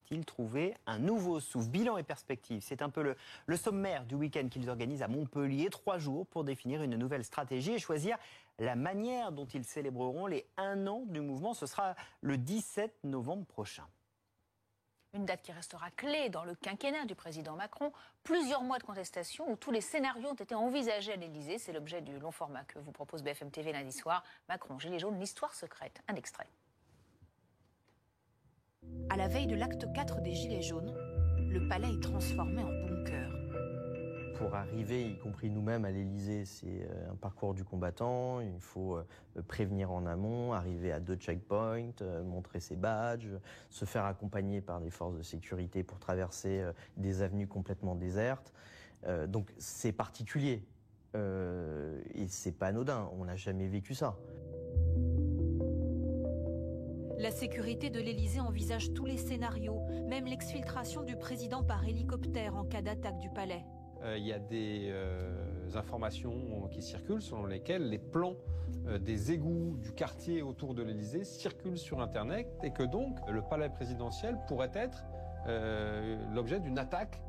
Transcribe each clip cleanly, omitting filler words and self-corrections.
va-t-il trouver un nouveau souffle? Bilan et perspective, c'est un peu le sommaire du week-end qu'ils organisent à Montpellier. 3 jours pour définir une nouvelle stratégie et choisir la manière dont ils célébreront les 1 an du mouvement. Ce sera le 17 novembre prochain. Une date qui restera clé dans le quinquennat du président Macron. Plusieurs mois de contestation où tous les scénarios ont été envisagés à l'Élysée. C'est l'objet du long format que vous propose BFM TV lundi soir. Macron, Gilets jaunes, l'histoire secrète. Un extrait. À la veille de l'acte 4 des Gilets jaunes, le palais est transformé en bunker. Pour arriver, y compris nous-mêmes à l'Élysée, c'est un parcours du combattant. Il faut prévenir en amont, arriver à 2 checkpoints, montrer ses badges, se faire accompagner par des forces de sécurité pour traverser des avenues complètement désertes. Donc c'est particulier et c'est pas anodin. On n'a jamais vécu ça. La sécurité de l'Élysée envisage tous les scénarios, même l'exfiltration du président par hélicoptère en cas d'attaque du palais. Il y a des informations qui circulent selon lesquelles les plans des égouts du quartier autour de l'Élysée circulent sur Internet et que donc le palais présidentiel pourrait être l'objet d'une attaque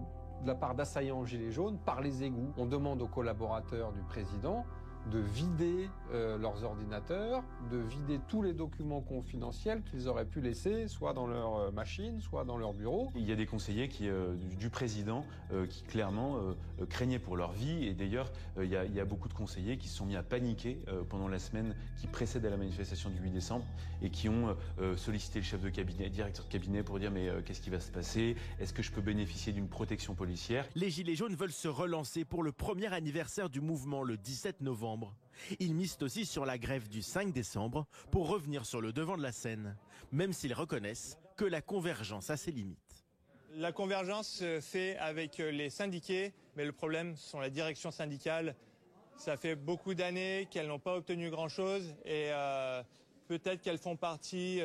de la part d'assaillants gilets jaunes par les égouts. On demande aux collaborateurs du président de vider leurs ordinateurs, de vider tous les documents confidentiels qu'ils auraient pu laisser, soit dans leur machine, soit dans leur bureau. Il y a des conseillers du président qui clairement craignaient pour leur vie. Et d'ailleurs, il y a beaucoup de conseillers qui se sont mis à paniquer pendant la semaine qui précède à la manifestation du 8 décembre et qui ont sollicité le chef de cabinet, directeur de cabinet pour dire mais qu'est-ce qui va se passer? Est-ce que je peux bénéficier d'une protection policière? Les Gilets jaunes veulent se relancer pour le premier anniversaire du mouvement le 17 novembre. Ils misent aussi sur la grève du 5 décembre pour revenir sur le devant de la scène, même s'ils reconnaissent que la convergence a ses limites. La convergence se fait avec les syndiqués, mais le problème, ce sont la direction syndicale. Ça fait beaucoup d'années qu'elles n'ont pas obtenu grand-chose et peut-être qu'elles font partie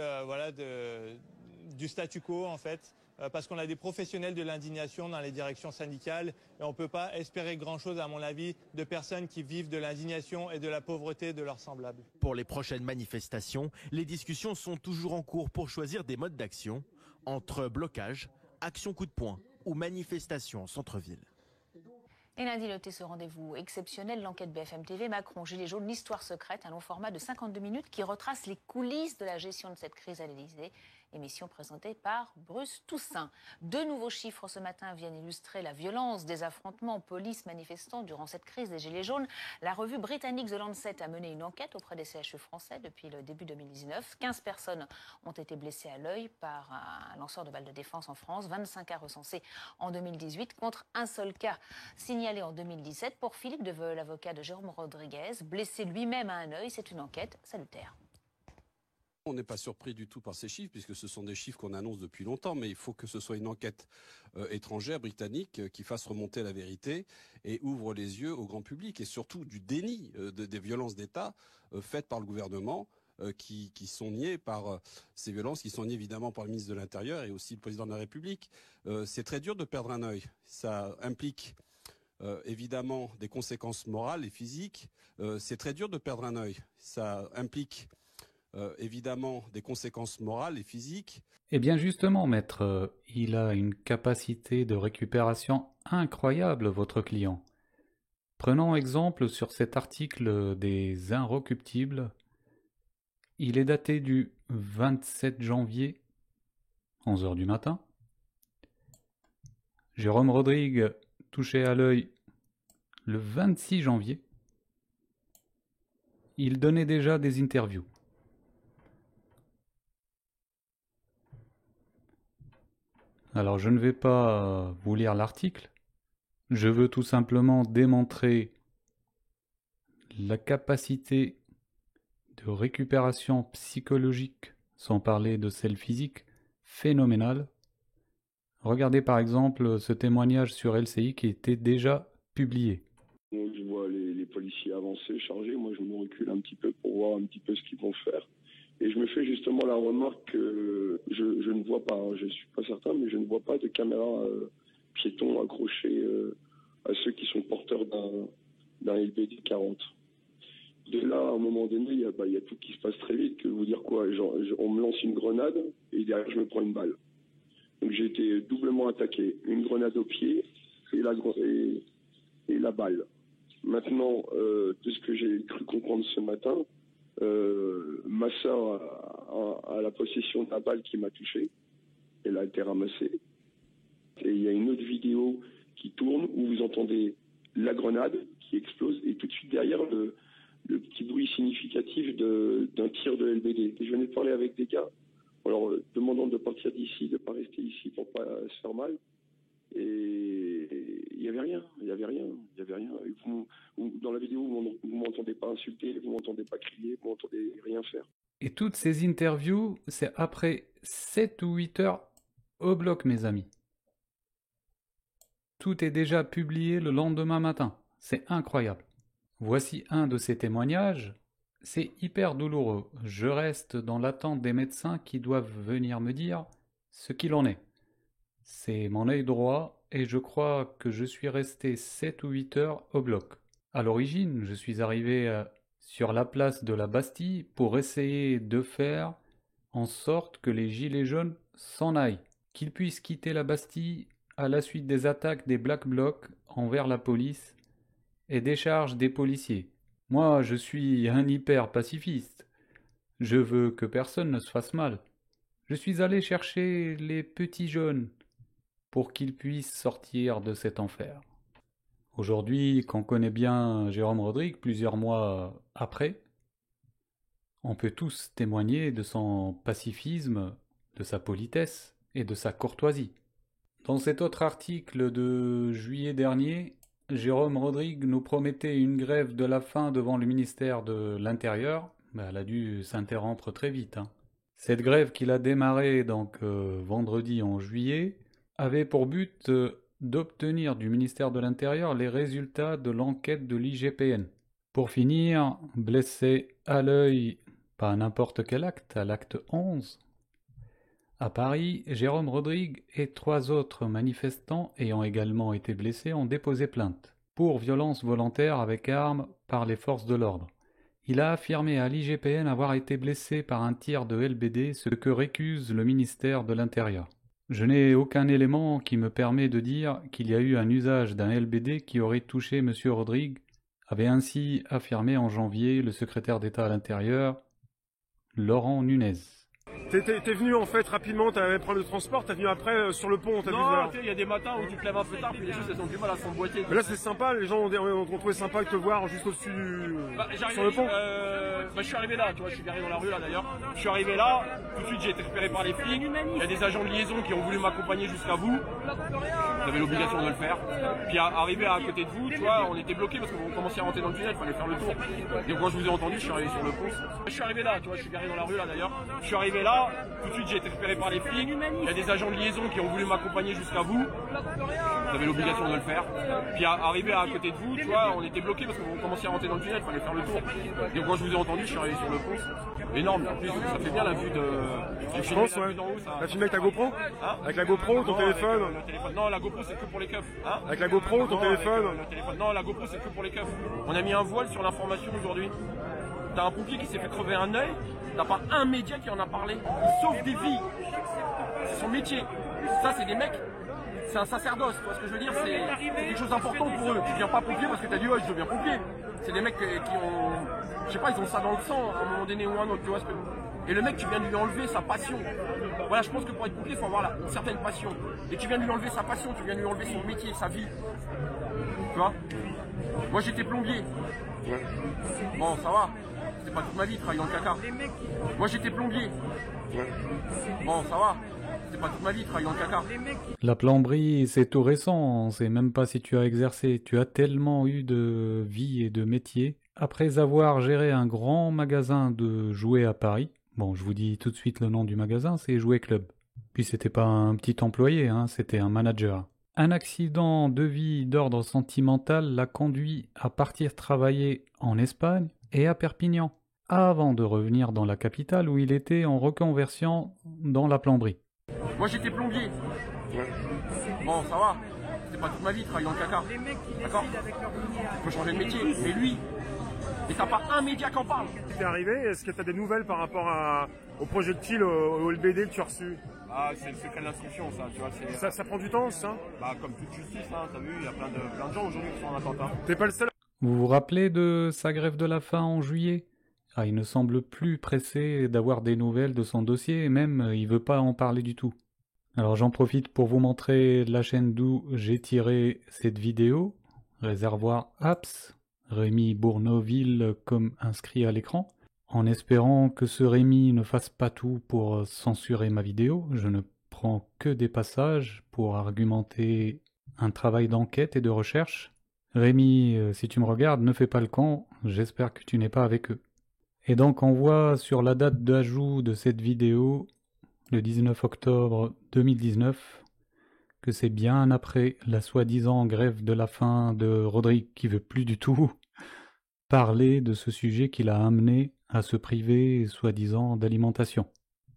du statu quo en fait. Parce qu'on a des professionnels de l'indignation dans les directions syndicales et on ne peut pas espérer grand-chose, à mon avis, de personnes qui vivent de l'indignation et de la pauvreté de leurs semblables. Pour les prochaines manifestations, les discussions sont toujours en cours pour choisir des modes d'action entre blocage, action coup de poing ou manifestation en centre-ville. Et lundi, notez ce rendez-vous exceptionnel, l'enquête BFM TV, Macron, Gilets jaunes, l'histoire secrète, un long format de 52 minutes qui retrace les coulisses de la gestion de cette crise à l'Élysée. Émission présentée par Bruce Toussaint. 2 nouveaux chiffres ce matin viennent illustrer la violence des affrontements police-manifestants durant cette crise des Gilets jaunes. La revue britannique The Lancet a mené une enquête auprès des CHU français depuis le début 2019. 15 personnes ont été blessées à l'œil par un lanceur de balles de défense en France. 25 cas recensés en 2018 contre un seul cas signalé en 2017 pour Philippe Deveu, l'avocat de Jérôme Rodriguez, blessé lui-même à un œil. C'est une enquête salutaire. On n'est pas surpris du tout par ces chiffres, puisque ce sont des chiffres qu'on annonce depuis longtemps, mais il faut que ce soit une enquête étrangère, britannique, qui fasse remonter la vérité et ouvre les yeux au grand public, et surtout du déni des violences d'État faites par le gouvernement, qui sont niées par ces violences, qui sont niées évidemment par le ministre de l'Intérieur et aussi le président de la République. C'est très dur de perdre un œil. Ça implique évidemment des conséquences morales et physiques. C'est très dur de perdre un œil. Ça implique évidemment des conséquences morales et physiques. Eh bien justement, maître, il a une capacité de récupération incroyable, votre client. Prenons exemple sur cet article des Inrecuptibles. Il est daté du 27 janvier, 11h du matin. Jérôme Rodrigue, touché à l'œil le 26 janvier. Il donnait déjà des interviews. Alors je ne vais pas vous lire l'article, je veux tout simplement démontrer la capacité de récupération psychologique, sans parler de celle physique, phénoménale. Regardez par exemple ce témoignage sur LCI qui était déjà publié. Je vois les policiers avancer, charger, moi je me recule un petit peu pour voir un petit peu ce qu'ils vont faire. Et je me fais justement la remarque que je ne vois pas, je suis pas certain, mais je ne vois pas de caméra piéton accrochée à ceux qui sont porteurs d'un LBD 40. De là, à un moment donné, il y a tout qui se passe très vite. Que vous dire quoi, on me lance une grenade et derrière je me prends une balle. Donc j'ai été doublement attaqué, une grenade au pied et la balle. Maintenant, de ce que j'ai cru comprendre ce matin, ma sœur a la possession de la balle qui m'a touché. Elle a été ramassée. Et il y a une autre vidéo qui tourne où vous entendez la grenade qui explose et tout de suite derrière le petit bruit significatif d'un tir de LBD. Et je venais de parler avec des gars, alors demandant de partir d'ici, de ne pas rester ici pour pas se faire mal. Et il n'y avait rien. Dans la vidéo, vous ne m'entendez pas insulter, vous ne m'entendez pas crier, vous ne m'entendez rien faire. Et toutes ces interviews, c'est après 7 ou 8 heures au bloc, mes amis. Tout est déjà publié le lendemain matin. C'est incroyable. Voici un de ces témoignages. C'est hyper douloureux. Je reste dans l'attente des médecins qui doivent venir me dire ce qu'il en est. C'est mon œil droit et je crois que je suis resté 7 ou 8 heures au bloc. À l'origine, je suis arrivé sur la place de la Bastille pour essayer de faire en sorte que les gilets jaunes s'en aillent, qu'ils puissent quitter la Bastille à la suite des attaques des Black Blocs envers la police et des charges des policiers. Moi, je suis un hyper-pacifiste. Je veux que personne ne se fasse mal. Je suis allé chercher les petits jeunes pour qu'ils puissent sortir de cet enfer. Aujourd'hui, qu'on connaît bien Jérôme Rodrigue, plusieurs mois après, on peut tous témoigner de son pacifisme, de sa politesse et de sa courtoisie. Dans cet autre article de juillet dernier, Jérôme Rodrigue nous promettait une grève de la faim devant le ministère de l'Intérieur. Elle a dû s'interrompre très vite. Cette grève qu'il a démarrée donc vendredi en juillet avait pour but d'obtenir du ministère de l'Intérieur les résultats de l'enquête de l'IGPN. Pour finir, blessé à l'œil, pas à n'importe quel acte, à l'acte 11. À Paris, Jérôme Rodrigue et 3 autres manifestants ayant également été blessés ont déposé plainte pour violence volontaire avec arme par les forces de l'ordre. Il a affirmé à l'IGPN avoir été blessé par un tir de LBD, ce que récuse le ministère de l'Intérieur. Je n'ai aucun élément qui me permet de dire qu'il y a eu un usage d'un LBD qui aurait touché M. Rodrigue, avait ainsi affirmé en janvier le secrétaire d'État à l'Intérieur, Laurent Nunez. T'es venu en fait rapidement, t'avais pris le transport, t'es venu après sur le pont, t'as vu ça? Non, il y a des matins où tu te lèves un peu tard, puis les choses elles ont du mal à s'emboîter. Mais là c'est sympa, les gens ont trouvé sympa de te voir juste au-dessus sur le pont. Je suis arrivé là, tu vois, je suis garé dans la rue là d'ailleurs. Je suis arrivé là, tout de suite j'ai été repéré par les flics. Il y a des agents de liaison qui ont voulu m'accompagner jusqu'à vous. J'avais l'obligation de le faire. Puis arrivé à côté de vous, tu vois, on était bloqués parce qu'on commençait à rentrer dans le tunnel, il fallait faire le tour. Et quand je vous ai entendu, je suis arrivé sur le pont. Je suis arrivé là, tu vois, je suis garé dans la rue là d'ailleurs. Je suis arrivé là, tout de suite j'ai été repéré par les flics. Il y a des agents de liaison qui ont voulu m'accompagner jusqu'à vous. J'avais l'obligation de le faire. Puis arrivé à côté de vous, tu vois, on était bloqués parce qu'on commençait à rentrer dans le tunnel, il fallait faire le tour. Et quand je vous ai entendu, je suis arrivé sur le pont. Énorme, en plus ça fait bien la vue de... Je pense, ouais. T'as filmé avec ta GoPro avec la GoPro, ton téléphone Non, la GoPro c'est que pour les keufs. Avec la GoPro, ton téléphone Non, la GoPro c'est que pour les keufs. On a mis un voile sur l'information aujourd'hui. T'as un pompier qui s'est fait crever un œil, t'as pas un média qui en a parlé. Il sauve des vies. C'est son métier. Ça c'est des mecs, c'est un sacerdoce, tu vois ce que je veux dire, c'est quelque chose d'important pour eux. Tu deviens pas pompier parce que t'as dit ouais je deviens pompier. C'est des mecs qui ont, je sais pas, ils ont ça dans le sang à un moment donné ou un autre, tu vois ce que... Et le mec, tu viens de lui enlever sa passion. Voilà, je pense que pour être pompier, il faut avoir une certaine passion. Et tu viens de lui enlever sa passion, tu viens de lui enlever son métier, sa vie. Tu vois? Moi j'étais plombier. Bon, ça va. C'était pas toute ma vie, travailler dans le caca. Moi j'étais plombier. Bon, ça va. C'était pas toute ma vie, travailler dans le caca. La plomberie, c'est tout récent. On sait même pas si tu as exercé. Tu as tellement eu de vie et de métier. Après avoir géré un grand magasin de jouets à Paris, bon, je vous dis tout de suite le nom du magasin, c'est Jouet Club. Puis c'était pas un petit employé, c'était un manager. Un accident de vie d'ordre sentimental l'a conduit à partir travailler en Espagne et à Perpignan, avant de revenir dans la capitale où il était en reconversion dans la plomberie. Moi j'étais plombier. Bon, ça va. C'était pas toute ma vie, travailler dans le caca. D'accord ? Faut changer de métier. Mais lui, et t'as pas un média qui en parle. T'es arrivé, est-ce que t'as des nouvelles par rapport au projectile, au LBD que tu as reçu? Ah, c'est le secret de l'instruction, ça, tu vois. Ça prend du temps, ça? Bah, comme toute justice, hein, t'as vu, il y a plein de gens aujourd'hui qui sont en attente. Hein. T'es pas le seul. Vous vous rappelez de sa grève de la faim en juillet? Ah, il ne semble plus pressé d'avoir des nouvelles de son dossier, et même il veut pas en parler du tout. Alors j'en profite pour vous montrer la chaîne d'où j'ai tiré cette vidéo, Réservoir Apps, Rémi Bourneauville comme inscrit à l'écran. En espérant que ce Rémi ne fasse pas tout pour censurer ma vidéo, je ne prends que des passages pour argumenter un travail d'enquête et de recherche. Rémi, si tu me regardes, ne fais pas le camp, j'espère que tu n'es pas avec eux. Et donc on voit sur la date d'ajout de cette vidéo, le 19 octobre 2019, que c'est bien après la soi-disant grève de la faim de Rodrigue qui veut plus du tout parler de ce sujet qui l'a amené à se priver soi-disant d'alimentation.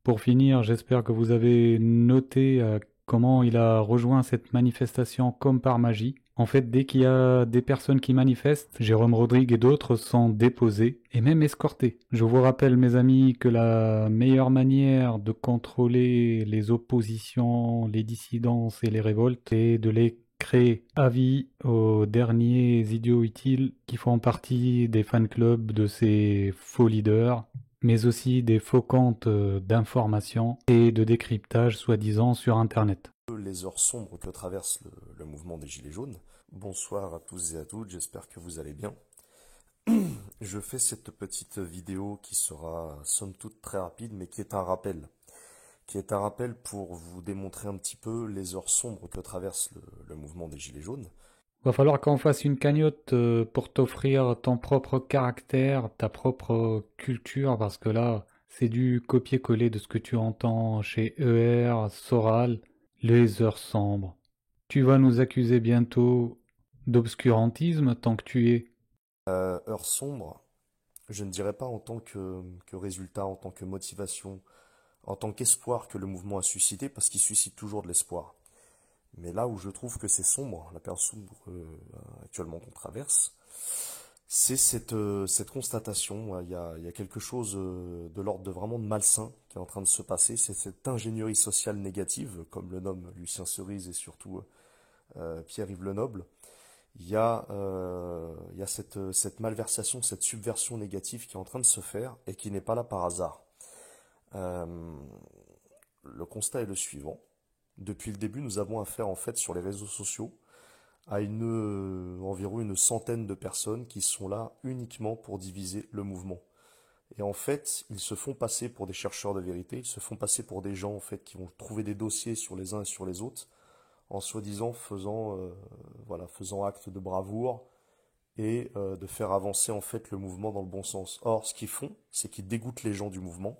Pour finir, j'espère que vous avez noté comment il a rejoint cette manifestation comme par magie. En fait, dès qu'il y a des personnes qui manifestent, Jérôme Rodrigue et d'autres sont déposés et même escortés. Je vous rappelle, mes amis, que la meilleure manière de contrôler les oppositions, les dissidences et les révoltes est de les créer. Avis aux derniers idiots utiles qui font partie des fan clubs de ces faux leaders, mais aussi des faux comptes d'information et de décryptage soi-disant sur Internet. Les heures sombres que traverse le mouvement des Gilets jaunes. Bonsoir à tous et à toutes, j'espère que vous allez bien. Je fais cette petite vidéo qui sera somme toute très rapide, mais qui est un rappel. Qui est un rappel pour vous démontrer un petit peu les heures sombres que traverse le mouvement des Gilets jaunes. Va falloir qu'on fasse une cagnotte pour t'offrir ton propre caractère, ta propre culture, parce que là, c'est du copier-coller de ce que tu entends chez ER, Soral, les heures sombres. Tu vas nous accuser bientôt d'obscurantisme tant que tu es. Heures sombres, je ne dirais pas en tant que résultat, en tant que motivation, en tant qu'espoir que le mouvement a suscité, parce qu'il suscite toujours de l'espoir. Mais là où je trouve que c'est sombre, la période sombre actuellement qu'on traverse, c'est cette constatation. Il y a quelque chose de l'ordre de vraiment de malsain qui est en train de se passer. C'est cette ingénierie sociale négative, comme le nomme Lucien Cerise et surtout Pierre-Yves Lenoble. Il y a cette malversation, cette subversion négative qui est en train de se faire et qui n'est pas là par hasard. Le constat est le suivant. Depuis le début, nous avons affaire en fait sur les réseaux sociaux à environ une centaine de personnes qui sont là uniquement pour diviser le mouvement. Et en fait, ils se font passer pour des chercheurs de vérité, ils se font passer pour des gens en fait qui vont trouver des dossiers sur les uns et sur les autres, en soi-disant faisant acte de bravoure et de faire avancer en fait le mouvement dans le bon sens. Or, ce qu'ils font, c'est qu'ils dégoûtent les gens du mouvement.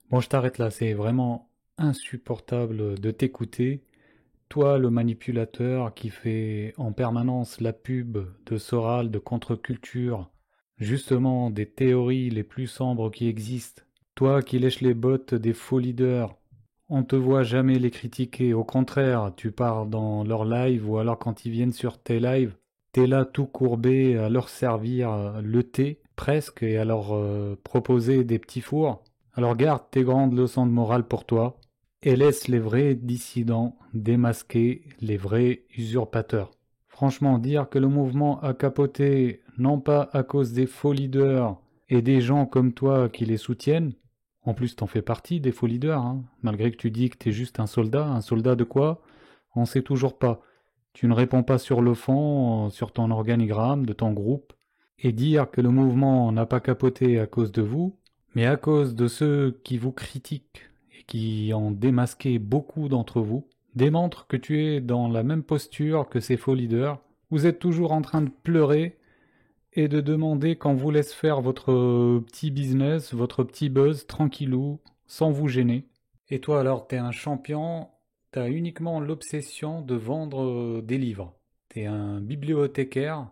Bon, je t'arrête là, c'est vraiment insupportable de t'écouter. Toi, le manipulateur qui fait en permanence la pub de Soral, de contre-culture, justement des théories les plus sombres qui existent. Toi qui lèches les bottes des faux leaders, on te voit jamais les critiquer. Au contraire, tu pars dans leur live ou alors quand ils viennent sur tes lives, t'es là tout courbé à leur servir le thé, presque, et à leur proposer des petits fours. Alors garde tes grandes leçons de morale pour toi et laisse les vrais dissidents démasquer les vrais usurpateurs. Franchement, dire que le mouvement a capoté non pas à cause des faux leaders et des gens comme toi qui les soutiennent, en plus t'en fais partie des faux leaders, hein, malgré que tu dis que t'es juste un soldat de quoi? On sait toujours pas. Tu ne réponds pas sur le fond, sur ton organigramme de ton groupe, et dire que le mouvement n'a pas capoté à cause de vous, mais à cause de ceux qui vous critiquent et qui ont démasqué beaucoup d'entre vous, démontre que tu es dans la même posture que ces faux leaders. Vous êtes toujours en train de pleurer et de demander qu'on vous laisse faire votre petit business, votre petit buzz tranquillou, sans vous gêner. Et toi alors, t'es un champion, t'as uniquement l'obsession de vendre des livres. T'es un bibliothécaire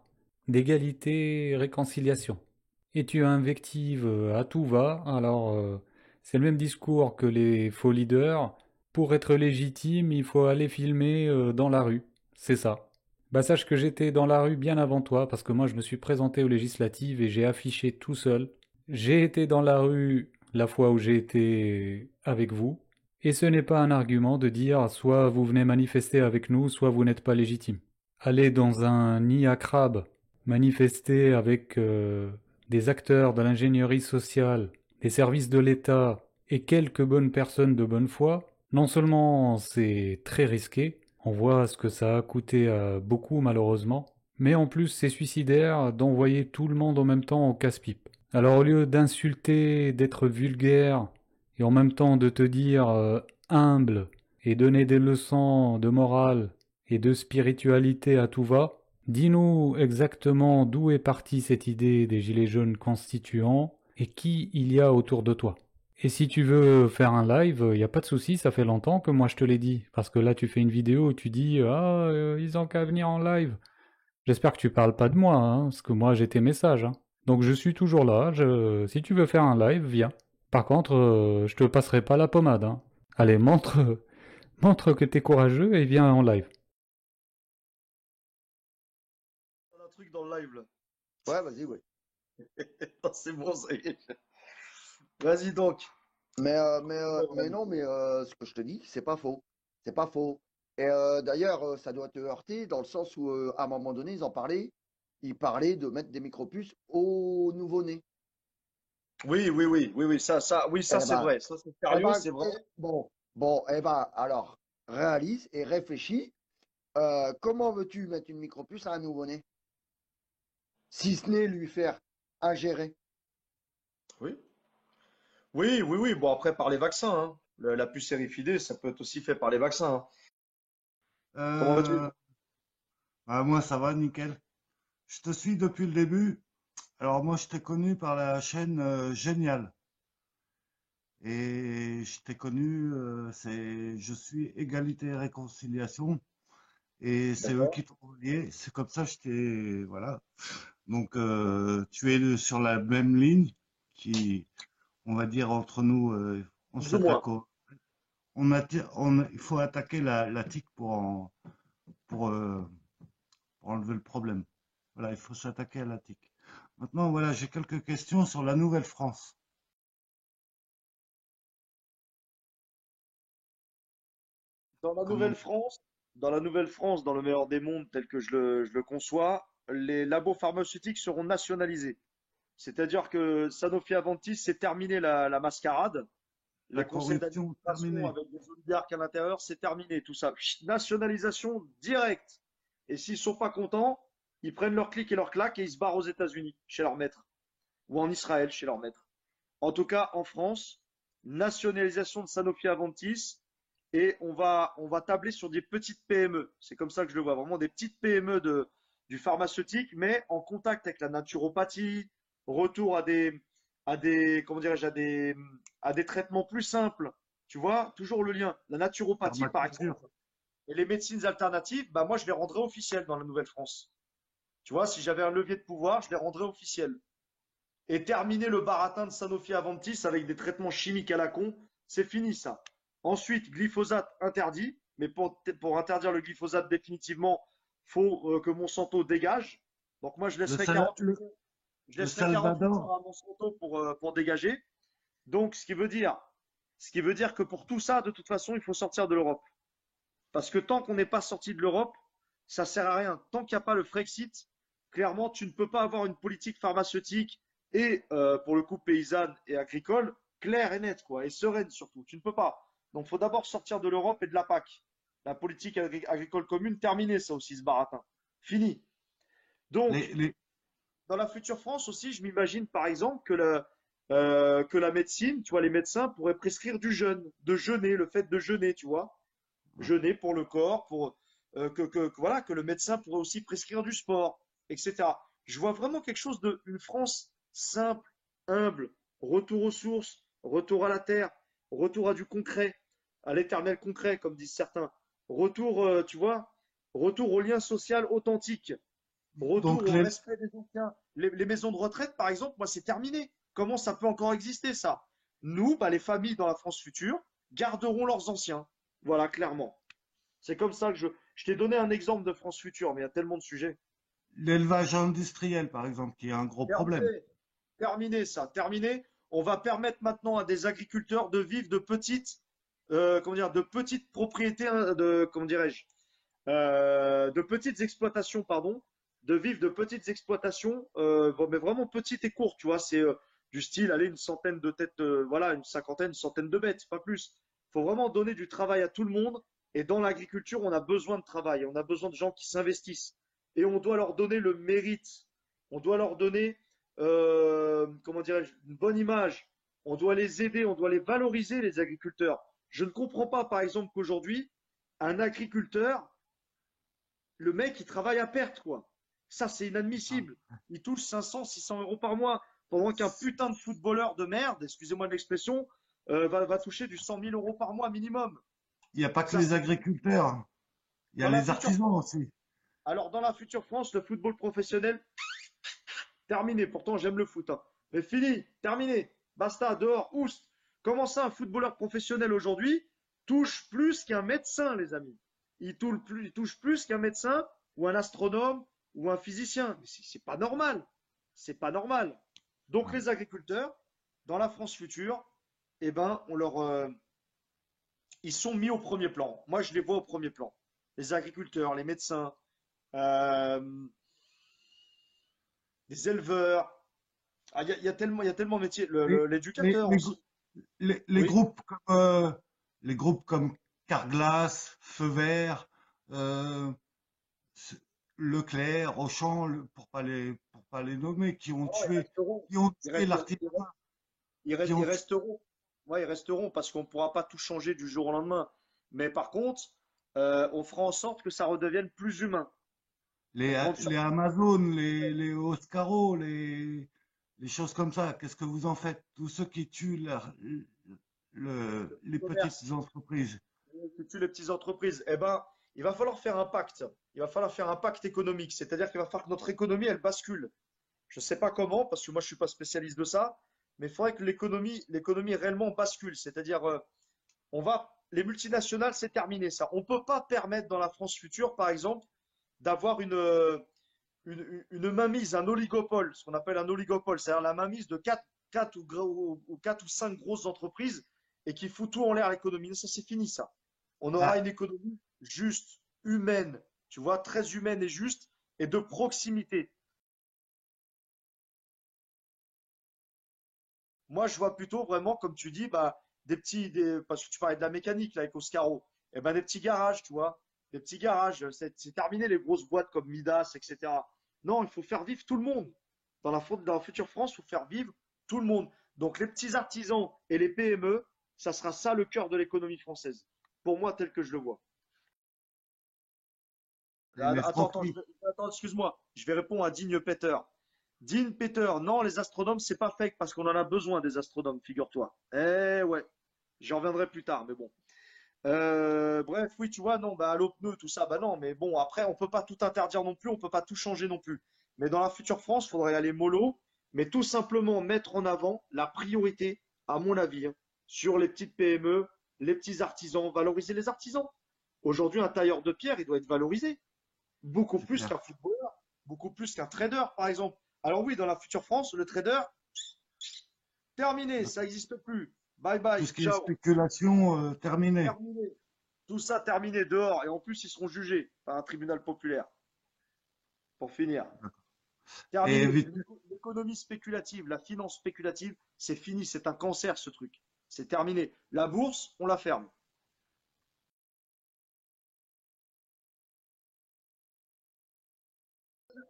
d'égalité et réconciliation. Et tu invectives à tout va, alors c'est le même discours que les faux leaders. Pour être légitime, il faut aller filmer dans la rue, c'est ça. Bah sache que j'étais dans la rue bien avant toi, parce que moi je me suis présenté aux législatives et j'ai affiché tout seul. J'ai été dans la rue la fois où j'ai été avec vous, Et ce n'est pas un argument de dire soit vous venez manifester avec nous, soit vous n'êtes pas légitime. Aller dans un nid à crabes, manifester avec des acteurs de l'ingénierie sociale, des services de l'État et quelques bonnes personnes de bonne foi, non seulement c'est très risqué, on voit ce que ça a coûté à beaucoup malheureusement, mais en plus c'est suicidaire d'envoyer tout le monde en même temps au casse-pipe. Alors au lieu d'insulter, d'être vulgaire, et en même temps de te dire humble et donner des leçons de morale et de spiritualité à tout va, dis-nous exactement d'où est partie cette idée des gilets jaunes constituants et qui il y a autour de toi. Et si tu veux faire un live, il n'y a pas de souci, ça fait longtemps que moi je te l'ai dit. Parce que là tu fais une vidéo où tu dis « Ah, ils ont qu'à venir en live ». J'espère que tu parles pas de moi, hein, parce que moi j'ai tes messages. Hein. Donc je suis toujours là, si tu veux faire un live, viens. Par contre, je te passerai pas la pommade. Hein. Allez, montre que t'es courageux et viens en live. Un truc dans le live là. Ouais, vas-y, ouais. C'est bon, ça y est. Vas-y donc. Mais non, mais ce que je te dis, c'est pas faux. C'est pas faux. Et d'ailleurs, ça doit te heurter dans le sens où, à un moment donné, ils parlaient de mettre des micropuces aux nouveau-nés. Oui, ça, Eh c'est ben, vrai. Ça, c'est eh sérieux, ben, c'est vrai. bon, eh ben, alors, réalise et réfléchis. Comment veux-tu mettre une micropuce à un nouveau-né? Si ce n'est lui faire ingérer. Oui. Bon, après, par les vaccins. Hein. La puce érifidée, ça peut être aussi fait par les vaccins. Hein. Comment vas-tu? Bah, moi, ça va, nickel. Je te suis depuis le début. Alors, moi, je t'ai connu par la chaîne Génial. Et je t'ai connu, je suis Égalité et Réconciliation. Et c'est eux qui t'ont relié. C'est comme ça, voilà. Donc, tu es sur la même ligne qui, on va dire, entre nous, on Plus ou moins. s'attaque il faut attaquer la TIC pour enlever le problème. Voilà, il faut s'attaquer à la TIC. Maintenant, voilà, j'ai quelques questions sur la Nouvelle-France. Dans la Nouvelle-France, dans le meilleur des mondes tel que je le conçois, les labos pharmaceutiques seront nationalisés. C'est-à-dire que Sanofi-Aventis, c'est terminé la mascarade. La Les conseils corruption d'administration terminée. avec des oligarques à l'intérieur, c'est terminé, tout ça. Chut, nationalisation directe. Et s'ils sont pas contents, ils prennent leur clic et leur claque et ils se barrent aux États-Unis, chez leur maître. Ou en Israël, chez leur maître. En tout cas, en France, nationalisation de Sanofi-Aventis et on va tabler sur des petites PME. C'est comme ça que je le vois, vraiment des petites PME du pharmaceutique, mais en contact avec la naturopathie, retour comment dirais-je, à des traitements plus simples. Tu vois, toujours le lien. La naturopathie, par exemple, et les médecines alternatives, bah moi, je les rendrais officielles dans la Nouvelle-France. Tu vois, si j'avais un levier de pouvoir, je les rendrais officielles. Et terminer le baratin de Sanofi-Aventis avec des traitements chimiques à la con, c'est fini ça. Ensuite, glyphosate interdit, mais pour interdire le glyphosate définitivement, faut que Monsanto dégage. Donc moi, je laisserai 48 heures à Monsanto pour dégager. Donc, ce qui veut dire que pour tout ça, de toute façon, il faut sortir de l'Europe. Parce que tant qu'on n'est pas sorti de l'Europe, ça sert à rien. Tant qu'il n'y a pas le Frexit, clairement, tu ne peux pas avoir une politique pharmaceutique et pour le coup paysanne et agricole claire et nette, quoi, et sereine surtout. Tu ne peux pas. Donc, il faut d'abord sortir de l'Europe et de la PAC. La politique agricole commune, terminée, ça aussi, ce baratin. Fini. Donc, dans la future France aussi, je m'imagine par exemple que la médecine, tu vois, les médecins pourraient prescrire du jeûne, de jeûner, le fait de jeûner, tu vois. Jeûner pour le corps, voilà, que le médecin pourrait aussi prescrire du sport, etc. Je vois vraiment quelque chose d'une France simple, humble, retour aux sources, retour à la terre, retour à du concret, à l'éternel concret, comme disent certains. Retour, tu vois, retour au lien social authentique. Retour au respect des anciens. Les maisons de retraite, par exemple, moi, c'est terminé. Comment ça peut encore exister, ça? Nous, bah, les familles dans la France future, garderont leurs anciens. Voilà, clairement. C'est comme ça que je t'ai donné un exemple de France future, mais il y a tellement de sujets. L'élevage industriel, par exemple, qui est un gros problème. Terminé ça, terminé. On va permettre maintenant à des agriculteurs de vivre de petites comment dire, de petites propriétés, hein, comment dirais-je, de petites exploitations, pardon, de vivre de petites exploitations, mais vraiment petites et courtes, tu vois. C'est du style, allez, une centaine de têtes, voilà, une cinquantaine, une centaine de bêtes, pas plus. Il faut vraiment donner du travail à tout le monde. Et dans l'agriculture, on a besoin de travail, on a besoin de gens qui s'investissent. Et on doit leur donner le mérite, on doit leur donner, comment dirais-je, une bonne image. On doit les aider, on doit les valoriser, les agriculteurs. Je ne comprends pas, par exemple, qu'aujourd'hui, un agriculteur, le mec, il travaille à perte, quoi. Ça, c'est inadmissible. Il touche 500, 600 euros par mois, pendant qu'un putain de footballeur de merde, excusez-moi de l'expression, va toucher du 100 000 euros par mois minimum. Il n'y a pas que Ça, les agriculteurs, il y a dans la les future artisans France, aussi. alors dans la future France, le football professionnel, terminé. Pourtant, j'aime le foot, hein. Mais fini, terminé. Basta, dehors, oust. Comment ça, un footballeur professionnel aujourd'hui touche plus qu'un médecin, les amis? Il touche plus qu'un médecin ou un astronome ou un physicien. Mais c'est pas normal. C'est pas normal. Donc les agriculteurs, dans la France future, eh ben, ils sont mis au premier plan. Moi, je les vois au premier plan. Les agriculteurs, les médecins, les éleveurs. Ah, il y a tellement de métiers. L'éducateur aussi. Les Oui. groupes comme Carglass, Feu Vert, Leclerc, Auchan, pour pas les nommer, qui ont Oh, tué l'artisanat. Ils resteront. Ouais, ils resteront parce qu'on ne pourra pas tout changer du jour au lendemain. Mais par contre, on fera en sorte que ça redevienne plus humain. Les Amazon, les Oscaro, les choses comme ça. Qu'est-ce que vous en faites? Tous ceux qui tuent les petites entreprises. Qui tuent les petites entreprises. Eh ben, il va falloir faire un pacte. Il va falloir faire un pacte économique. C'est-à-dire qu'il va falloir que notre économie, elle bascule. Je ne sais pas comment, parce que moi, je ne suis pas spécialiste de ça, mais il faudrait que l'économie réellement bascule. C'est-à-dire, les multinationales, c'est terminé ça. On ne peut pas permettre dans la France future, par exemple, d'avoir une mainmise, un oligopole, ce qu'on appelle un oligopole, c'est-à-dire la mainmise de 4 ou 5 grosses entreprises et qui fout tout en l'air à l'économie. Ça, c'est fini, ça. On aura une économie juste, humaine, tu vois, très humaine et juste, et de proximité. Moi, je vois plutôt vraiment, comme tu dis, bah, parce que tu parlais de la mécanique là, avec Oscaro, eh ben, des petits garages, tu vois, des petits garages. C'est terminé les grosses boîtes comme Midas, etc. Non, il faut faire vivre tout le monde. Dans la future France, il faut faire vivre tout le monde. Donc, les petits artisans et les PME, ça sera ça le cœur de l'économie française. Pour moi, tel que je le vois. Attends, excuse-moi. Je vais répondre à Digne Peter. Dean Peter, non, les astronomes, c'est pas fake parce qu'on en a besoin des astronomes, figure-toi. Eh ouais, j'y reviendrai plus tard, mais bon. Bref, oui, tu vois, non, bah, l'eau pneu, tout ça, bah non, mais bon, après, on peut pas tout interdire non plus, on peut pas tout changer non plus. Mais dans la future France, il faudrait aller mollo, mais tout simplement mettre en avant la priorité, à mon avis, hein, sur les petites PME, les petits artisans, valoriser les artisans. Aujourd'hui, un tailleur de pierre, il doit être valorisé. Beaucoup plus qu'un footballeur, beaucoup plus qu'un trader, par exemple. Alors oui, dans la future France, le trader, terminé, ça n'existe plus. Bye bye, Tout ce qui ciao. est spéculation, terminé. Terminé. Tout ça terminé dehors. Et en plus, ils seront jugés par un tribunal populaire. Pour finir. Terminé. L'économie spéculative, la finance spéculative, c'est fini. C'est un cancer, ce truc. C'est terminé. La bourse, on la ferme.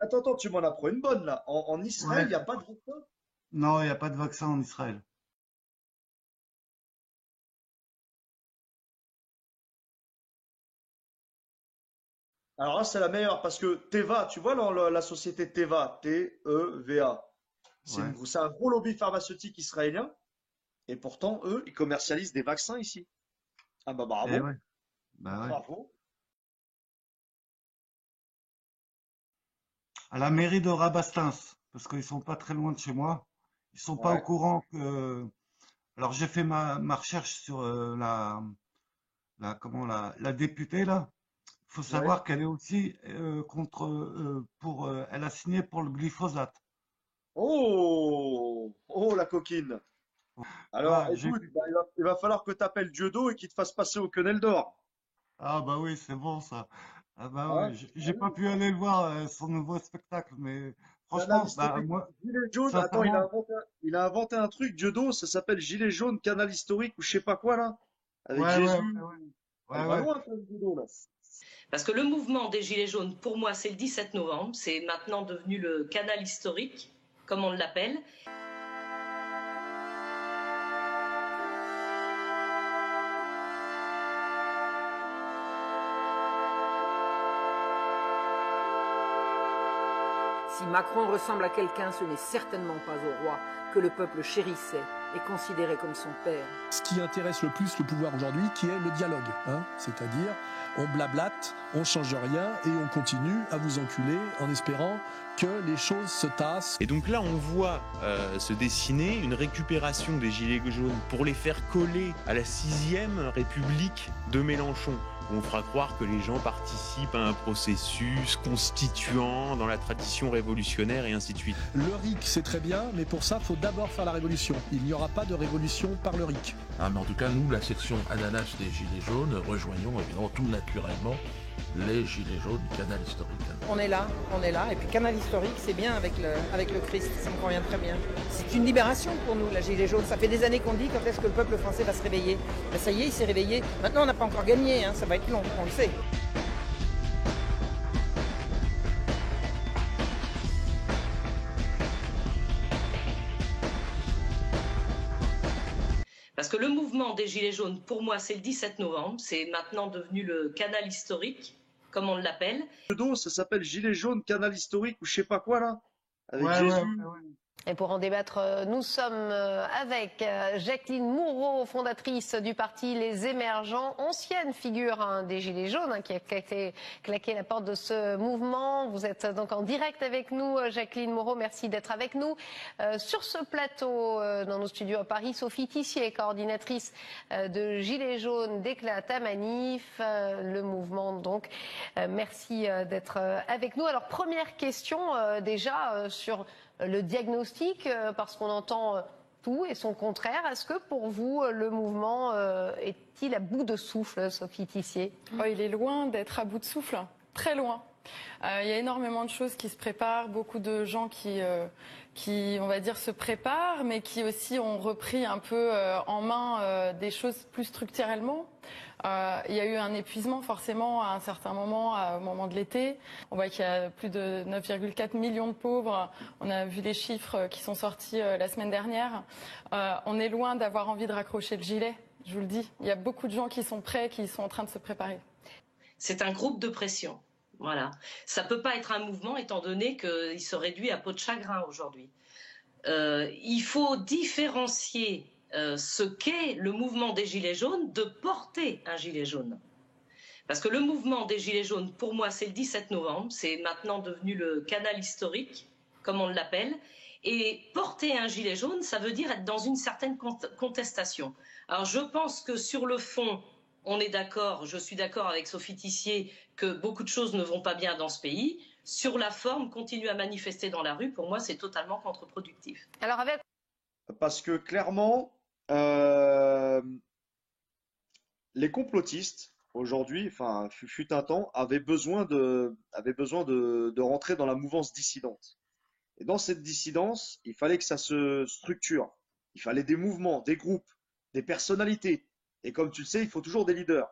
Attends, tu m'en apprends une bonne là. En Israël, il n'y a pas de vaccin? Non, il n'y a pas de vaccin en Israël. Alors là, c'est la meilleure parce que Teva, tu vois la société Teva, T-E-V-A, c'est un gros lobby pharmaceutique israélien et pourtant, eux, ils commercialisent des vaccins ici. Ah bah bravo. Eh ouais. Bah ouais. Bravo. À la mairie de Rabastens, parce qu'ils sont pas très loin de chez moi. Ils sont pas au courant que. Alors j'ai fait ma recherche sur la députée là. Il faut savoir qu'elle est aussi elle a signé pour le glyphosate. Oh, la coquine. Alors, Ah, écoute, il va falloir que tu appelles Dieudo et qu'il te fasse passer au quenelle d'or. Ah bah oui, c'est bon ça. Ah bah Hein? ouais, j'ai pas pu aller le voir son nouveau spectacle, mais Canal franchement, bah historique. moi, Gilet jaune, attends, sincèrement, il a inventé un truc, Dieudo, ça s'appelle Gilet jaune, canal historique ou je sais pas quoi là. Avec ouais, Jésus. ouais, Il va ouais. loin, quand même, Dieudo, là. Parce que le mouvement des Gilets jaunes, pour moi, c'est le 17 novembre. C'est maintenant devenu le canal historique, comme on l'appelle. Si Macron ressemble à quelqu'un, ce n'est certainement pas au roi que le peuple chérissait et considérait comme son père. Ce qui intéresse le plus le pouvoir aujourd'hui, qui est le dialogue. C'est-à-dire, on blablate, on change rien et on continue à vous enculer en espérant que les choses se tassent. Et donc là, on voit se dessiner une récupération des Gilets jaunes pour les faire coller à la 6e République de Mélenchon. On fera croire que les gens participent à un processus constituant dans la tradition révolutionnaire et ainsi de suite. Le RIC, c'est très bien, mais pour ça, il faut d'abord faire la révolution. Il n'y aura pas de révolution par le RIC. Ah, mais en tout cas, nous, la section ananas des Gilets jaunes, rejoignons évidemment tout naturellement les Gilets jaunes du canal historique. On est là. Et puis canal historique, c'est bien avec le Christ, ça me convient très bien. C'est une libération pour nous, la Gilet jaune. Ça fait des années qu'on dit quand est-ce que le peuple français va se réveiller. Ben, ça y est, il s'est réveillé. Maintenant, on n'a pas encore gagné, ça va être long, on le sait. Parce que le mouvement des Gilets jaunes, pour moi, c'est le 17 novembre. C'est maintenant devenu le canal historique, comme on l'appelle. Dieudo, ça s'appelle Gilet jaune, canal historique ou je sais pas quoi là. Avec Ouais, Jésus. ouais. Et pour en débattre, nous sommes avec Jacqueline Moureau, fondatrice du parti Les Émergents, ancienne figure des Gilets jaunes, qui a claqué la porte de ce mouvement. Vous êtes donc en direct avec nous, Jacqueline Moureau, merci d'être avec nous. Sur ce plateau, dans nos studios à Paris, Sophie Tissier, coordinatrice de Gilets jaunes, déclare ta manif, le mouvement donc. Merci d'être avec nous. Alors première question déjà sur le diagnostic, parce qu'on entend tout et son contraire. Est-ce que pour vous, le mouvement est-il à bout de souffle, Sophie Tissier? Il est loin d'être à bout de souffle, très loin. Il y a énormément de choses qui se préparent, beaucoup de gens qui, on va dire, se préparent, mais qui aussi ont repris un peu en main des choses plus structurellement. Il y a eu un épuisement forcément à un certain moment, au moment de l'été. On voit qu'il y a plus de 9,4 millions de pauvres. On a vu les chiffres qui sont sortis la semaine dernière. On est loin d'avoir envie de raccrocher le gilet, je vous le dis. Il y a beaucoup de gens qui sont prêts, qui sont en train de se préparer. C'est un groupe de pression. Voilà. Ça peut pas être un mouvement étant donné qu'il se réduit à peau de chagrin aujourd'hui. Il faut différencier ce qu'est le mouvement des Gilets jaunes de porter un gilet jaune. Parce que le mouvement des Gilets jaunes, pour moi, c'est le 17 novembre. C'est maintenant devenu le canal historique, comme on l'appelle. Et porter un gilet jaune, ça veut dire être dans une certaine contestation. Alors je pense que sur le fond, on est d'accord, je suis d'accord avec Sophie Tissier, que beaucoup de choses ne vont pas bien dans ce pays. Sur la forme, continuer à manifester dans la rue, pour moi, c'est totalement contre-productif. Alors avec... Parce que clairement, les complotistes, aujourd'hui, enfin, fut un temps, avaient besoin de rentrer dans la mouvance dissidente. Et dans cette dissidence, il fallait que ça se structure. Il fallait des mouvements, des groupes, des personnalités. Et comme tu le sais, il faut toujours des leaders,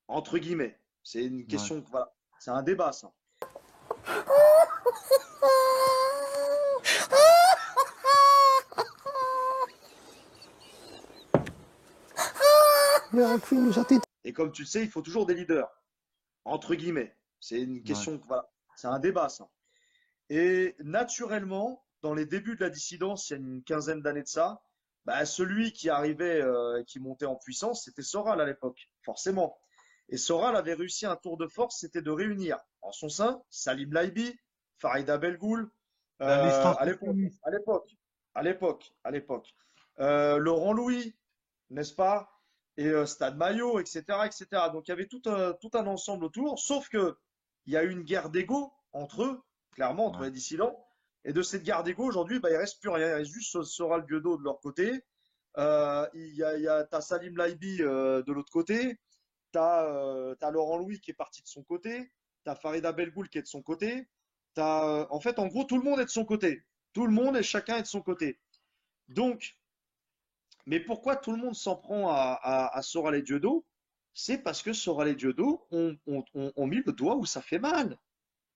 entre guillemets. C'est une question, voilà, c'est un débat, ça. Et comme tu le sais, il faut toujours des leaders, entre guillemets. C'est une question, voilà, c'est un débat, ça. Et naturellement, dans les débuts de la dissidence, il y a une quinzaine d'années de ça, celui qui arrivait, qui montait en puissance, c'était Soral à l'époque, forcément. Et Soral avait réussi un tour de force, c'était de réunir en son sein Salim Laibi, Farida Belgoul, à l'époque, Laurent Louis, n'est-ce pas, et Stade Maillot, etc., etc. Donc il y avait tout un ensemble autour, sauf que il y a eu une guerre d'ego entre eux, clairement, entre les dissidents. Et de cette guerre d'ego, aujourd'hui, il reste plus rien. Il reste juste Soral Gueudot de leur côté. T'as Salim Laibi de l'autre côté. T'as Laurent Louis qui est parti de son côté. T'as Farida Belgoul qui est de son côté. En fait, en gros, tout le monde est de son côté. Tout le monde et chacun est de son côté. Donc, mais pourquoi tout le monde s'en prend à Soral et Dieudo? C'est parce que Soral et Dieudo ont mis le doigt où ça fait mal.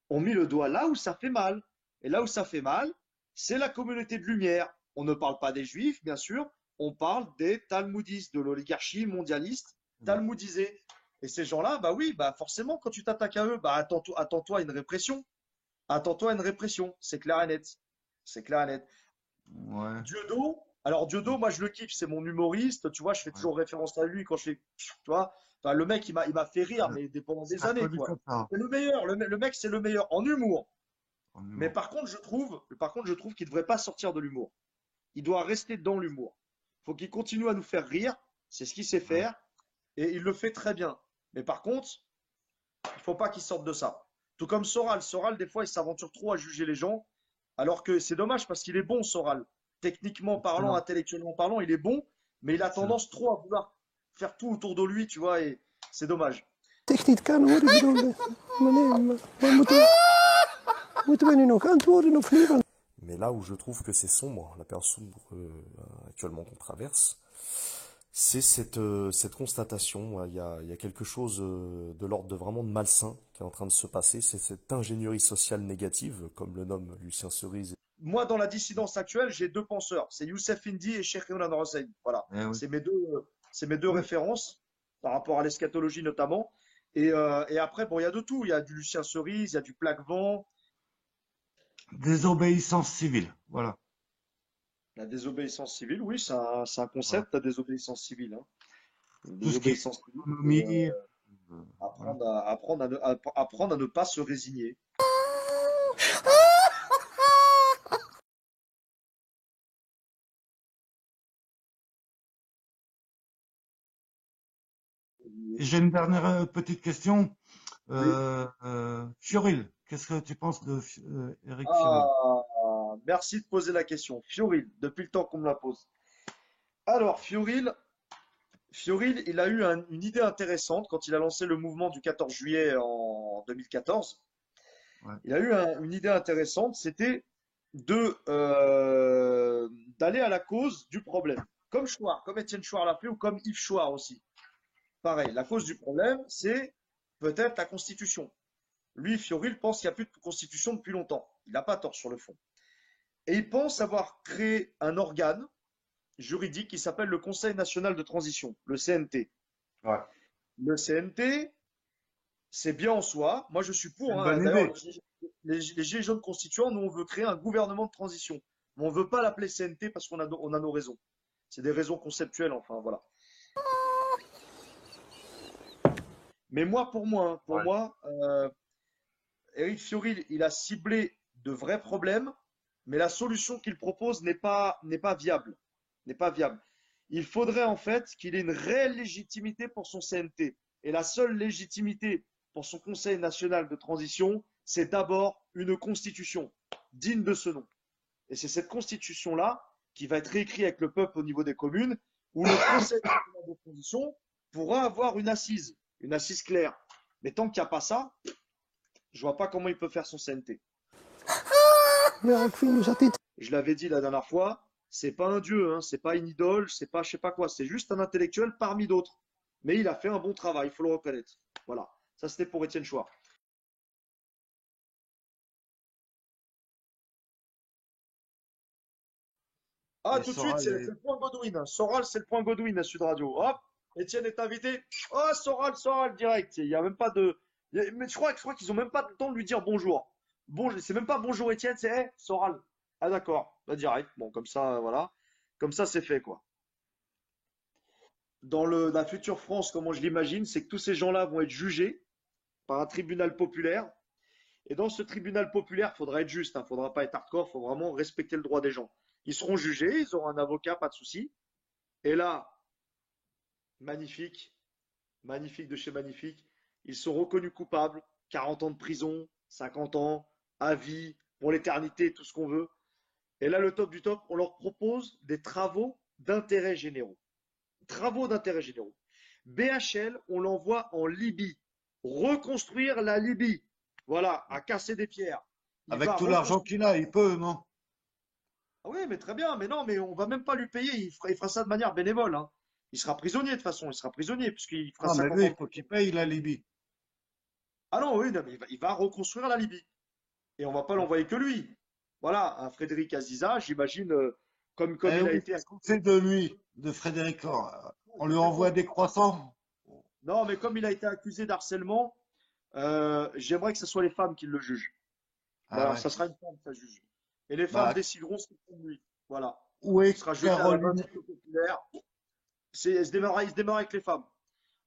Ont mis le doigt là où ça fait mal. Et là où ça fait mal, c'est la communauté de lumière. On ne parle pas des juifs, bien sûr. On parle des talmudistes, de l'oligarchie mondialiste talmudisée. Et ces gens-là, bah oui, bah forcément, quand tu t'attaques à eux, bah attends-toi à une répression. Attends-toi à une répression. C'est clair et net. C'est clair et net. Ouais. Dieudo, alors Dieudo, moi je le kiffe, c'est mon humoriste, tu vois, je fais toujours référence à lui quand je fais, tu vois, enfin, le mec il m'a fait rire, mais pendant des Ça années, peut lui quoi. comme ça. C'est le meilleur, le mec c'est le meilleur en humour. Mais par contre, je trouve qu'il ne devrait pas sortir de l'humour. Il doit rester dans l'humour. Faut qu'il continue à nous faire rire, c'est ce qu'il sait faire, et il le fait très bien. Mais par contre, il faut pas qu'il sorte de ça. Tout comme Soral. Soral, des fois, il s'aventure trop à juger les gens, alors que c'est dommage parce qu'il est bon, Soral. Techniquement parlant, intellectuellement parlant, il est bon, mais il a tendance trop à vouloir faire tout autour de lui, tu vois, et c'est dommage. Mais là où je trouve que c'est sombre, la période sombre actuellement qu'on traverse, c'est cette constatation. Il y a quelque chose de l'ordre de vraiment de malsain qui est en train de se passer. C'est cette ingénierie sociale négative, comme le nomme Lucien Cerise. Moi, dans la dissidence actuelle, j'ai deux penseurs. C'est Youssef Indy et Cheikh Renan Hossein. Voilà. C'est mes deux références par rapport à l'eschatologie notamment. Et après, bon, il y a de tout. Il y a du Lucien Cerise, il y a du Plaquevent. Désobéissance civile, voilà. La désobéissance civile, oui, c'est un concept, la désobéissance civile. Hein. Tout ce qui est économie, apprendre à ne pas se résigner. J'ai une dernière petite question. Fioril, qu'est-ce que tu penses de Eric Fioril? Merci de poser la question. Fioril, depuis le temps qu'on me la pose. Alors, Fioril, il a eu une idée intéressante quand il a lancé le mouvement du 14 juillet en 2014. Ouais. Il a eu une idée intéressante, c'était d'aller à la cause du problème. Comme Chouard, comme Étienne Chouard l'a fait, ou comme Yves Chouard aussi. Pareil, la cause du problème, c'est peut-être la Constitution. Lui, Fioril, pense qu'il n'y a plus de Constitution depuis longtemps. Il n'a pas tort sur le fond. Et il pense avoir créé un organe juridique qui s'appelle le Conseil national de transition, le CNT. Ouais. Le CNT, c'est bien en soi. Moi, je suis pour. Hein. D'ailleurs, les Gilets jaunes constituants, nous, on veut créer un gouvernement de transition. Mais on ne veut pas l'appeler CNT parce qu'on a nos raisons. C'est des raisons conceptuelles, enfin, voilà. Mais moi, pour moi, Éric Fioril, il a ciblé de vrais problèmes, mais la solution qu'il propose n'est pas viable. N'est pas viable. Il faudrait en fait qu'il ait une réelle légitimité pour son CNT. Et la seule légitimité pour son Conseil national de transition, c'est d'abord une constitution digne de ce nom. Et c'est cette constitution-là qui va être réécrite avec le peuple au niveau des communes, où le Conseil national de transition pourra avoir une assise claire. Mais tant qu'il n'y a pas ça, je vois pas comment il peut faire son CNT. Je l'avais dit la dernière fois, c'est pas un dieu, hein, c'est pas une idole, c'est pas je sais pas quoi, c'est juste un intellectuel parmi d'autres. Mais il a fait un bon travail, il faut le reconnaître. Voilà, ça c'était pour Étienne Chouard. Ah, tout de suite, c'est le point Godwin. Soral, c'est le point Godwin à Sud Radio. Hop, Étienne est invité. Oh, Soral, direct. Il n'y a même pas de. Mais je crois qu'ils n'ont même pas le temps de lui dire bonjour. C'est même pas bonjour Étienne, c'est hey, Soral. Ah, d'accord, bah, direct. Bon, comme ça, voilà. Comme ça, c'est fait, quoi. Dans la future France, comment je l'imagine, c'est que tous ces gens-là vont être jugés par un tribunal populaire. Et dans ce tribunal populaire, il faudra être juste, il ne faudra pas être hardcore, il faut vraiment respecter le droit des gens. Ils seront jugés, ils auront un avocat, pas de souci. Et là, magnifique, magnifique de chez magnifique, ils sont reconnus coupables, 40 ans de prison, 50 ans, à vie, pour l'éternité, tout ce qu'on veut. Et là, le top du top, on leur propose des travaux d'intérêt généraux. Travaux d'intérêt généraux. BHL, on l'envoie en Libye. Reconstruire la Libye. Voilà, à casser des pierres. Avec tout l'argent qu'il a, il peut, non? Ah oui, mais très bien. Mais non, mais on va même pas lui payer. Il fera ça de manière bénévole. Hein. Il sera prisonnier de toute façon. Il sera prisonnier puisqu'il fera ça. Mais lui, il faut qu'il paye la Libye. Ah non, oui, non, mais il va reconstruire la Libye. Et on va pas l'envoyer que lui. Voilà, un Frédéric Aziza, j'imagine, comme il a été. Qu'est-ce qu'on fait de lui, de Frédéric? On lui envoie des croissants? Non, mais comme il a été accusé d'harcèlement, j'aimerais que ce soit les femmes qui le jugent. Voilà, ça sera une femme, ça juge. Et les femmes décideront ce qu'ils font de lui. Voilà. Où est Caroline populaire. Il se démarre avec les femmes.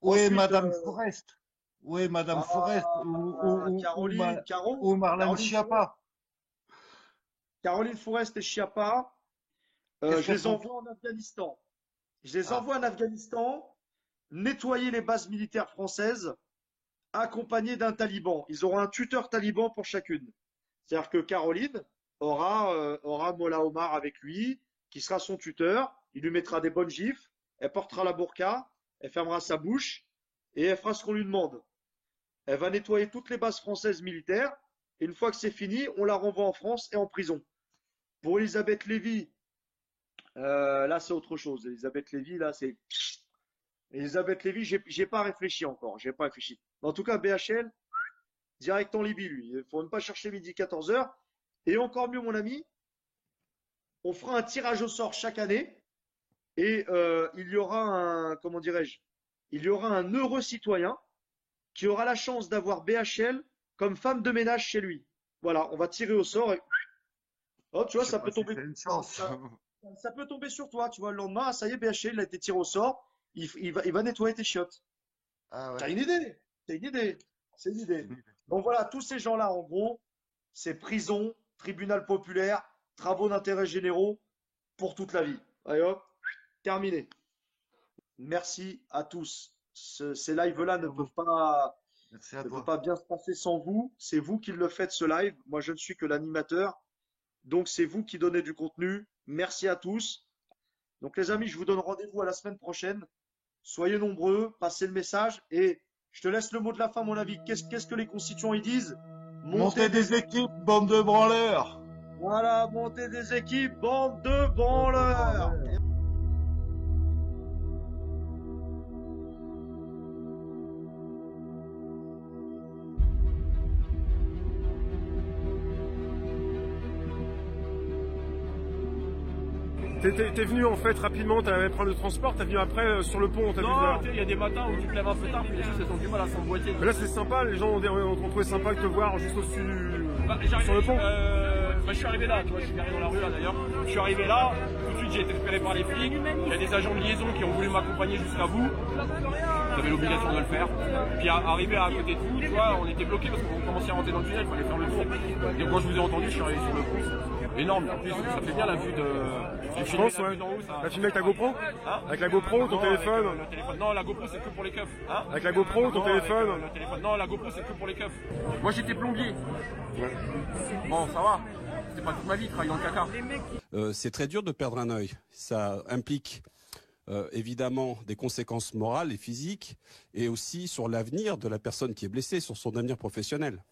Où est Madame Forest? Où est Madame Forest? Ou Marlène Schiappa? Caroline Forest et Schiappa, je les envoie en Afghanistan. Je les envoie en Afghanistan nettoyer les bases militaires françaises accompagnées d'un taliban. Ils auront un tuteur taliban pour chacune. C'est-à-dire que Caroline aura Mollah Omar avec lui, qui sera son tuteur. Il lui mettra des bonnes gifles. Elle portera la burqa, elle fermera sa bouche et elle fera ce qu'on lui demande. Elle va nettoyer toutes les bases françaises militaires. Et une fois que c'est fini, on la renvoie en France et en prison. Pour Elisabeth Lévy, là c'est autre chose. Elisabeth Lévy, là c'est... Elisabeth Lévy, j'ai pas réfléchi encore. J'ai pas réfléchi. En tout cas, BHL, direct en Libye, lui. Il faut même pas chercher midi 14h. Et encore mieux, mon ami, on fera un tirage au sort chaque année. Et il y aura un, comment dirais-je, il y aura un heureux citoyen qui aura la chance d'avoir BHL comme femme de ménage chez lui. Voilà, on va tirer au sort et hop, tu vois, ça peut tomber. Ça peut tomber sur toi, tu vois, le lendemain, ah, ça y est, BHL, il a été tiré au sort, il va nettoyer tes chiottes. Ah ouais. T'as une idée? C'est une idée. C'est une idée. Donc voilà, tous ces gens-là, en gros, c'est prison, tribunal populaire, travaux d'intérêt généraux pour toute la vie. Allez hop, terminé. Merci à tous. Ces lives-là ne peuvent pas bien se passer sans vous. C'est vous qui le faites, ce live. Moi, je ne suis que l'animateur. Donc, c'est vous qui donnez du contenu. Merci à tous. Donc, les amis, je vous donne rendez-vous à la semaine prochaine. Soyez nombreux, passez le message. Et je te laisse le mot de la fin, mon avis. Qu'est-ce que les constituants ils disent? Montez des équipes, bande de branleurs. Voilà, montez des équipes, bande de branleurs. T'es venu en fait rapidement, t'avais prendre le transport, t'es venu après sur le pont, t'as vu? Non, il y a des matins où tu te lèves un peu tard, puis les choses elles ont du mal à s'emboîter. Mais là c'est sympa, les gens ont trouvé sympa de te voir juste au-dessus sur le pont. Je suis arrivé là, tu vois, je suis garé dans la rue là d'ailleurs. Je suis arrivé là, tout de suite j'ai été repéré par les flics. Il y a des agents de liaison qui ont voulu m'accompagner jusqu'à vous. J'avais l'obligation de le faire. Puis arrivé à côté de vous, tu vois, on était bloqués parce qu'on commençait à rentrer dans le tunnel, il fallait faire le tour. Et quand je vous ai entendu, je suis arrivé sur le pont. Énorme, en plus ça fait bien la vue de. Je pense, ouais. T'as filmé avec ta GoPro? Avec la GoPro, ton téléphone? Non, la GoPro c'est que pour les keufs. Avec la GoPro, ton téléphone? Non, la GoPro c'est que pour les keufs. Moi j'étais plombier. Ouais. Bon, ça va. C'est pas toute ma vie, travailler dans le caca. C'est très dur de perdre un œil. Ça implique évidemment des conséquences morales et physiques, et aussi sur l'avenir de la personne qui est blessée, sur son avenir professionnel.